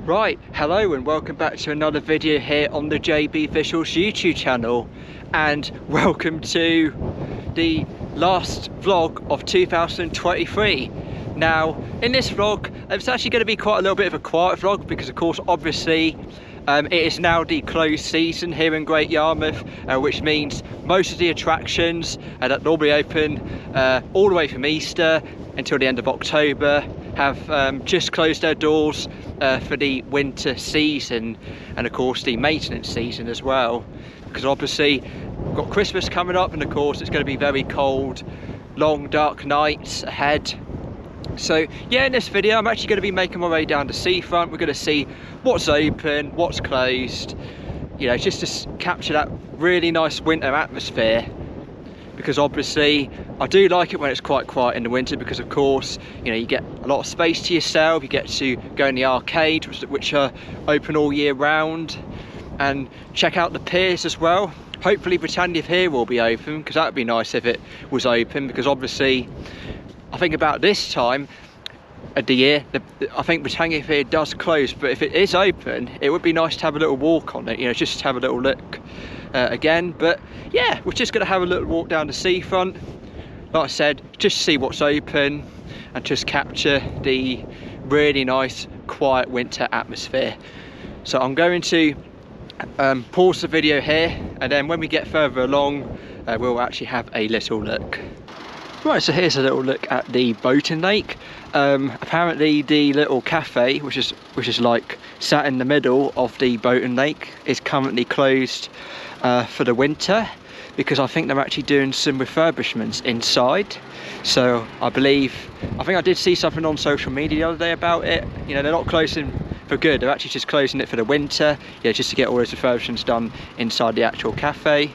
Right, hello and welcome back to another video here on the JB Visuals YouTube channel, and welcome to the last vlog of 2023. Now, in this vlog, it's actually going to be quite a little bit of a quiet vlog because, of course, obviously, it is now the closed season here in Great Yarmouth, which means most of the attractions that normally open all the way from Easter until the end of October have just closed their doors for the winter season, and of course the maintenance season as well, because obviously we've got Christmas coming up, and of course it's going to be very cold, long dark nights ahead. So yeah, in this video I'm actually going to be making my way down the seafront. We're going to see what's open, what's closed, you know, just to capture that really nice winter atmosphere, because obviously I do like it when it's quite quiet in the winter, because of course, you know, you get a lot of space to yourself, you get to go in the arcade, which are open all year round, and check out the piers as well. Hopefully Britannia Pier will be open, because that would be nice if it was open, because obviously I think about this time of the year, I think Britannia Pier does close, but if it is open, it would be nice to have a little walk on it, you know, just to have a little look again. But yeah, we're just going to have a little walk down the seafront, like I said, just see what's open and just capture the really nice quiet winter atmosphere. So I'm going to pause the video here, and then when we get further along we'll actually have a little look. Right, so here's a little look at the Boating Lake. Apparently the little cafe, which is like sat in the middle of the Boating Lake, is currently closed for the winter, because I think they're actually doing some refurbishments inside. So I think I did see something on social media the other day about it. You know, they're not closing for good, they're actually just closing it for the winter, yeah, just to get all those refurbishments done inside the actual cafe.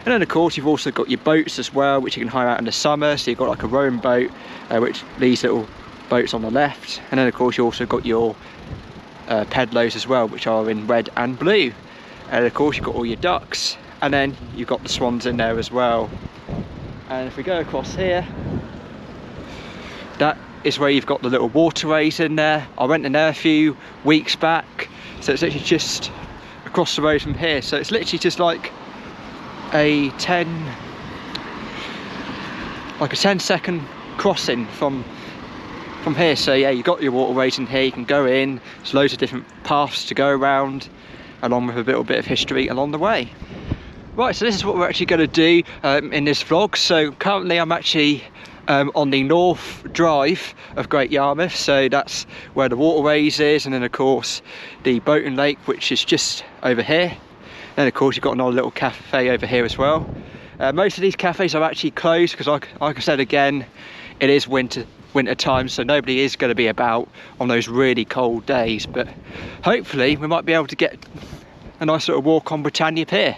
And then of course you've also got your boats as well, which you can hire out in the summer. So you've got like a rowing boat, which these little boats on the left, and then of course you also got your pedlos as well, which are in red and blue. And of course you've got all your ducks, and then you've got the swans in there as well. And if we go across here, that is where you've got the little waterways in there. I went in there a few weeks back, so it's literally just across the road from here. So it's literally just like a 10-second crossing from here. So yeah, you've got your waterways in here, you can go in, there's loads of different paths to go around, along with a little bit of history along the way. Right, so this is what we're actually going to do in this vlog. So currently I'm actually on the north drive of Great Yarmouth, so that's where the waterways is, and then of course the Boating Lake, which is just over here. Then of course you've got another little cafe over here as well. Most of these cafes are actually closed because, like I said again, it is winter time, so nobody is going to be about on those really cold days. But hopefully we might be able to get a nice little walk on Britannia Pier.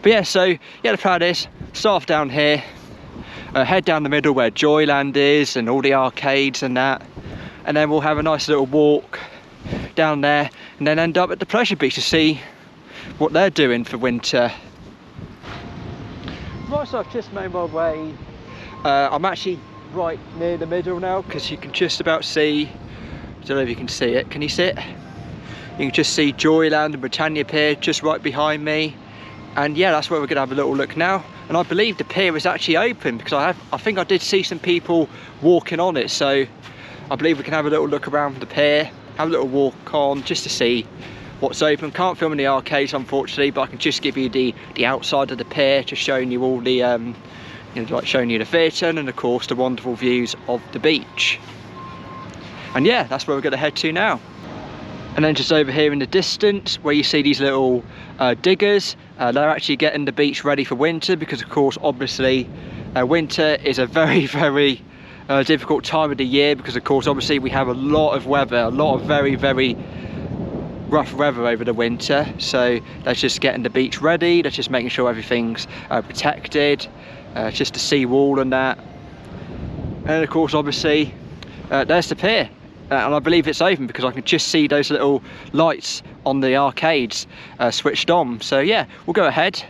But yeah, so yeah, the plan is start off down here, head down the middle where Joyland is and all the arcades and that, and then we'll have a nice little walk down there, and then end up at the pleasure beach to see what they're doing for winter. Right, so I've just made my way. I'm actually right near the middle now, because you can just about see, I don't know if you can see it, can you see it? You can just see Joyland and Britannia Pier just right behind me. And yeah, that's where we're going to have a little look now. And I believe the pier is actually open, because I think I did see some people walking on it. So I believe we can have a little look around the pier, have a little walk on, just to see what's open. Can't film in the arcades unfortunately, but I can just give you the outside of the pier, just showing you all the you know, like showing you the theatre, and of course the wonderful views of the beach. And yeah, that's where we're going to head to now. And then just over here in the distance, where you see these little diggers, they're actually getting the beach ready for winter, because of course obviously winter is a very difficult time of the year, because of course obviously we have a lot of weather, a lot of very rough weather over the winter. So that's just getting the beach ready, that's just making sure everything's protected, just the sea wall and that. And of course obviously there's the pier, and I believe it's open because I can just see those little lights on the arcades switched on. So yeah, we'll go ahead.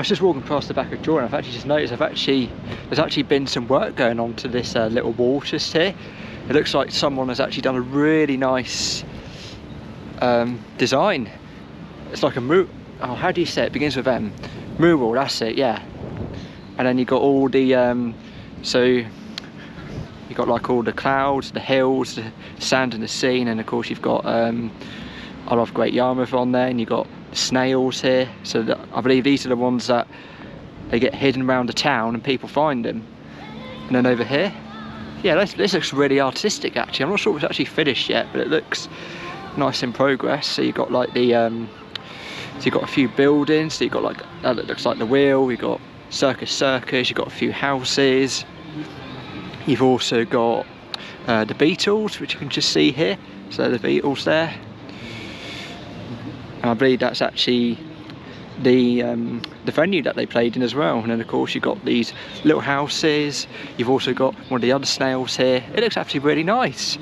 was just walking past the back of Joyland. I've actually just noticed there's actually been some work going on to this little wall just here. It looks like someone has actually done a really nice design. It's like a oh, how do you say it? It begins with M. Mural, that's it, yeah. And then you got all the so you got like all the clouds, the hills, the sand and the sea, and of course you've got I love Great Yarmouth on there, and you've got snails here. So I believe these are the ones that they get hidden around the town and people find them. And then over here, yeah, this looks really artistic actually. I'm not sure if it's actually finished yet, but it looks nice in progress. So you've got like the so you've got a few buildings. So you've got like that looks like the wheel. You've got circus, you've got a few houses. You've also got the Beatles, which you can just see here. So the Beatles there. And I believe that's actually the venue that they played in as well. And then of course you've got these little houses. You've also got one of the other snails here. It looks actually really nice.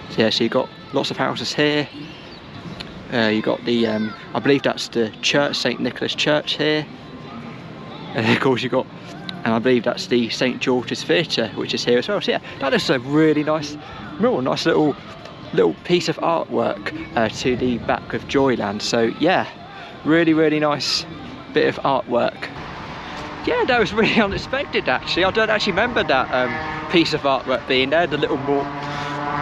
So yeah, so you've got lots of houses here. You've got the I believe that's the church, St. Nicholas Church here. And of course you've got, and I believe that's the St. George's Theatre, which is here as well. So yeah, that is a really nice mural, nice little piece of artwork to the back of Joyland. So yeah, really nice bit of artwork. Yeah, that was really unexpected actually. I don't actually remember that piece of artwork being there, the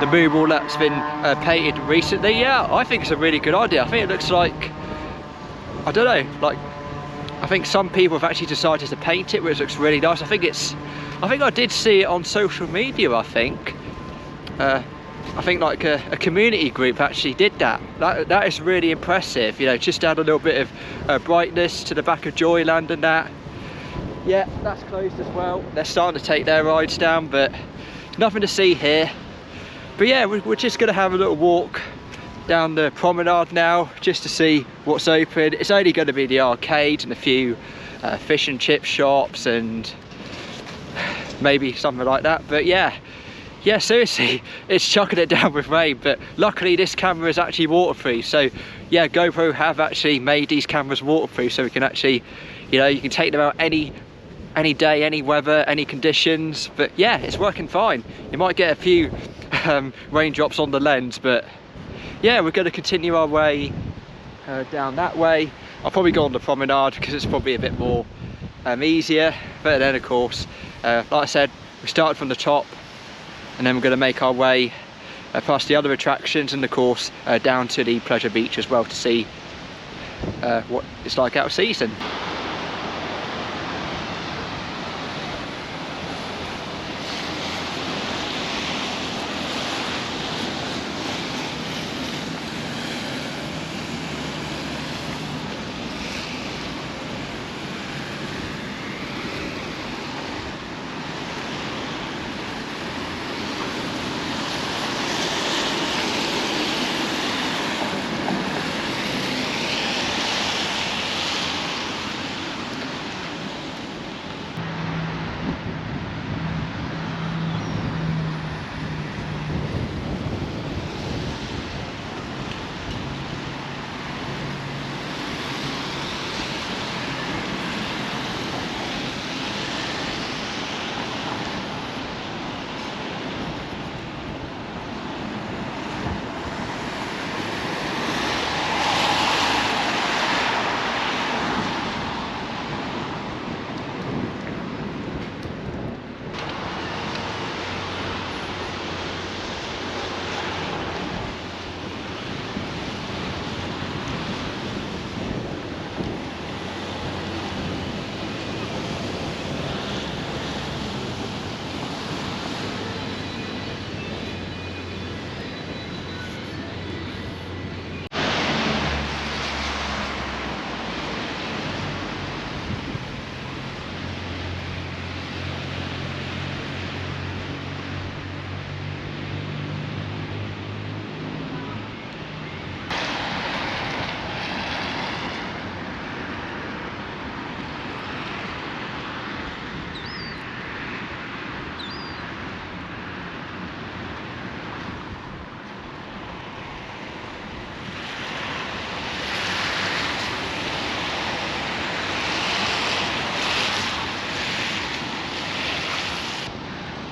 mural that's been painted recently. Yeah, I think it's a really good idea. I think it looks like, I don't know, like I think some people have actually decided to paint it, which looks really nice. I think I did see it on social media. I think like a community group actually did that. That is really impressive, you know, just to add a little bit of brightness to the back of Joyland and that. Yeah, that's closed as well. They're starting to take their rides down, but nothing to see here. But yeah, we're just going to have a little walk down the promenade now, just to see what's open. It's only going to be the arcade and a few fish and chip shops and maybe something like that. But yeah, seriously, it's chucking it down with rain, but luckily this camera is actually waterproof. So yeah, GoPro have actually made these cameras waterproof, so we can actually, you know, you can take them out any day, any weather, any conditions. But yeah, it's working fine. You might get a few raindrops on the lens, but yeah, we're going to continue our way down that way. I'll probably go on the promenade because it's probably a bit more easier. But then of course, like I said, we started from the top, and then we're going to make our way past the other attractions, and of course down to the pleasure beach as well to see what it's like out of season.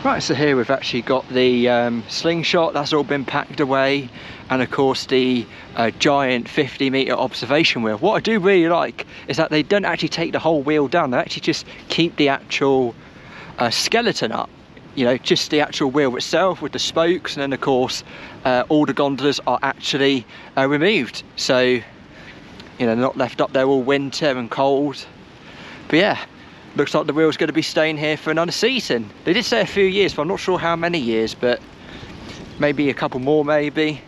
Right, so here we've actually got the slingshot, that's all been packed away, and of course the giant 50-metre observation wheel. What I do really like is that they don't actually take the whole wheel down, they actually just keep the actual skeleton up, you know, just the actual wheel itself with the spokes, and then of course all the gondolas are actually removed, so you know, they're not left up there all winter and cold. But yeah, looks like the wheel's going to be staying here for another season. They did say a few years, but I'm not sure how many years, but maybe a couple more maybe.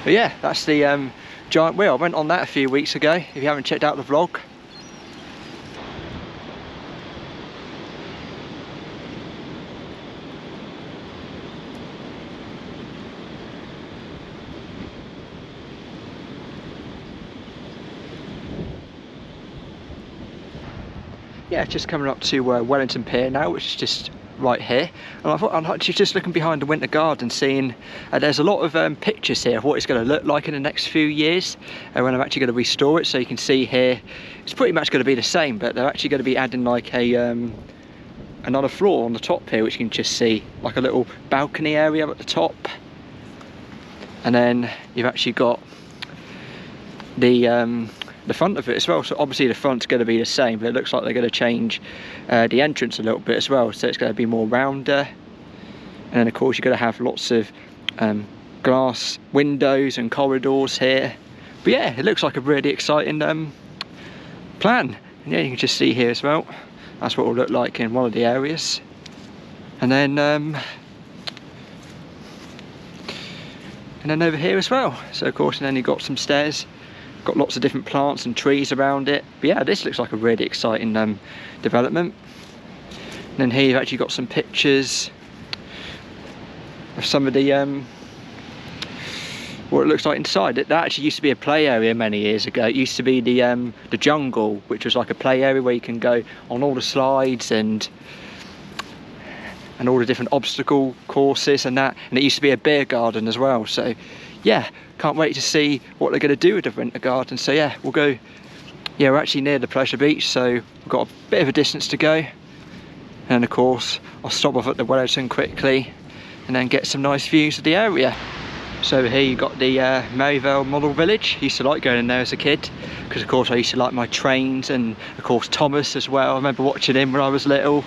But yeah, that's the giant wheel. I went on that a few weeks ago, if you haven't checked out the vlog. Yeah, just coming up to Wellington Pier now, which is just right here. And I thought I'm actually just looking behind the winter garden, seeing there's a lot of pictures here of what it's going to look like in the next few years when I'm actually going to restore it. So you can see here, it's pretty much going to be the same, but they're actually going to be adding like a another floor on the top here, which you can just see like a little balcony area at the top. And then you've actually got the front of it as well, so obviously the front's going to be the same, but it looks like they're going to change the entrance a little bit as well, so it's going to be more rounder. And then of course you're going to have lots of glass windows and corridors here. But yeah, it looks like a really exciting plan. And yeah, you can just see here as well, that's what it will look like in one of the areas. And then over here as well, so of course, and then you've got some stairs. Got lots of different plants and trees around it. But yeah, this looks like a really exciting development. And then here you've actually got some pictures of some of the what it looks like inside. That actually used to be a play area many years ago. It used to be the jungle, which was like a play area where you can go on all the slides and all the different obstacle courses and that. And it used to be a beer garden as well. So yeah, can't wait to see what they're going to do with the winter garden. So yeah, we'll go, yeah, we're actually near the pleasure beach, so we've got a bit of a distance to go. And of course, I'll stop off at the Wellington quickly and then get some nice views of the area. So here you've got the Maryvale Model Village. I used to like going in there as a kid, because of course I used to like my trains, and of course Thomas as well. I remember watching him when I was little.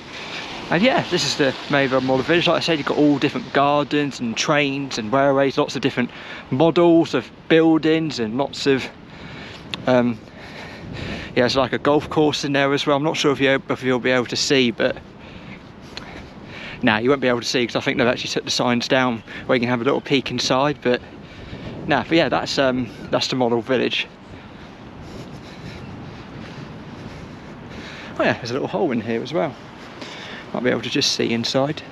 And yeah, this is the Maryvale Model Village. Like I said, you've got all different gardens and trains and railways, lots of different models of buildings, and lots of yeah, there's like a golf course in there as well. I'm not sure if you'll be able to see, but nah, you won't be able to see because I think they've actually took the signs down where you can have a little peek inside. But nah, but yeah, that's the Model Village. Oh yeah, there's a little hole in here as well. Might be able to just see inside.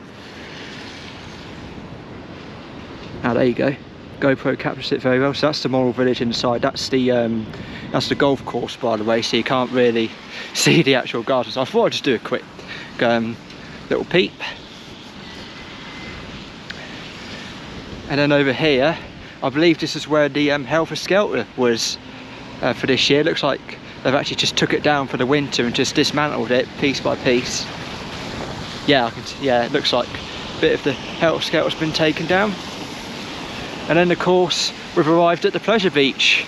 Ah, there you go. GoPro captures it very well. So that's the Model Village inside. That's the golf course, by the way. So you can't really see the actual gardens. So I thought I'd just do a quick little peep. And then over here, I believe this is where the Helter Skelter was for this year. Looks like they've actually just took it down for the winter and just dismantled it piece by piece. Yeah, yeah, it looks like a bit of the Helter Skelter's been taken down. And then of course we've arrived at the pleasure beach.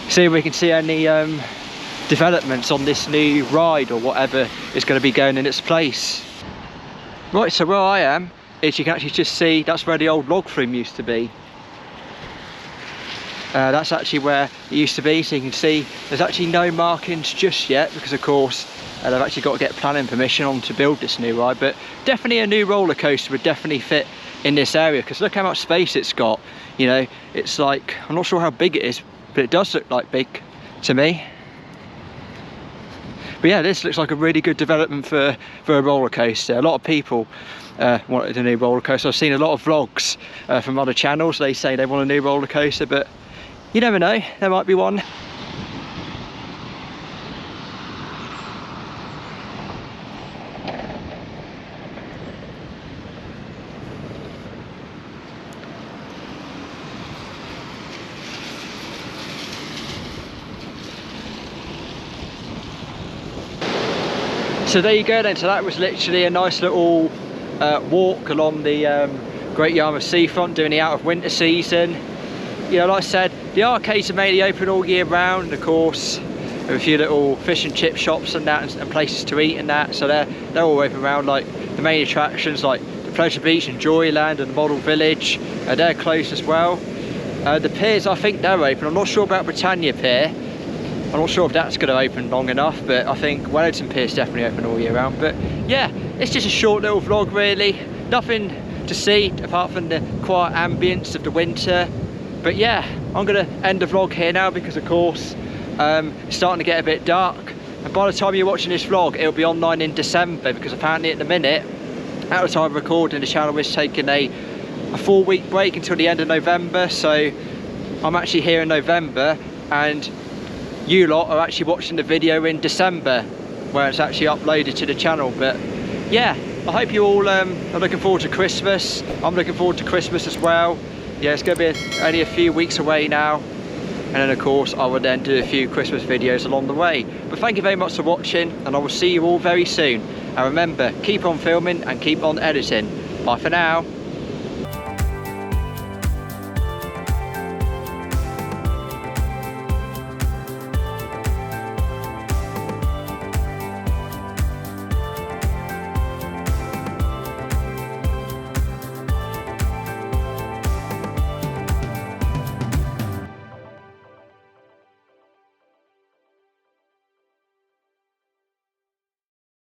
See if we can see any developments on this new ride or whatever is going to be going in its place. Right, so where I am is you can actually just see that's where the old Log Flume used to be. That's actually where it used to be, so you can see there's actually no markings just yet, because of course they've actually got to get planning permission on to build this new ride. But definitely a new roller coaster would definitely fit in this area, because look how much space it's got. You know, it's like, I'm not sure how big it is, but it does look like big to me. But yeah, this looks like a really good development for a roller coaster. A lot of people wanted a new roller coaster. I've seen a lot of vlogs from other channels. They say they want a new roller coaster, but you never know, there might be one. So there you go then, so that was literally a nice little walk along the Great Yarmouth Seafront, doing the out of winter season. You know, like I said, the arcades are mainly open all year round, of course, with a few little fish and chip shops and that, and places to eat and that, so they're all open around. Like the main attractions like the Pleasure Beach and Joyland and the Model Village, they're closed as well. The piers, I think they're open. I'm not sure about Britannia Pier. I'm not sure if that's going to open long enough, but I think Wellington Pier is definitely open all year round. But yeah, it's just a short little vlog really. Nothing to see apart from the quiet ambience of the winter. But yeah, I'm going to end the vlog here now because of course it's starting to get a bit dark. And by the time you're watching this vlog, it'll be online in December, because apparently at the minute, at the time of recording, the channel is taking a 4-week break until the end of November. So I'm actually here in November, and you lot are actually watching the video in December where it's actually uploaded to the channel. But yeah, I hope you all are looking forward to Christmas. I'm looking forward to Christmas as well. Yeah, it's going to be only a few weeks away now, and then of course I will then do a few Christmas videos along the way. But thank you very much for watching, and I will see you all very soon. And remember, keep on filming and keep on editing. Bye for now.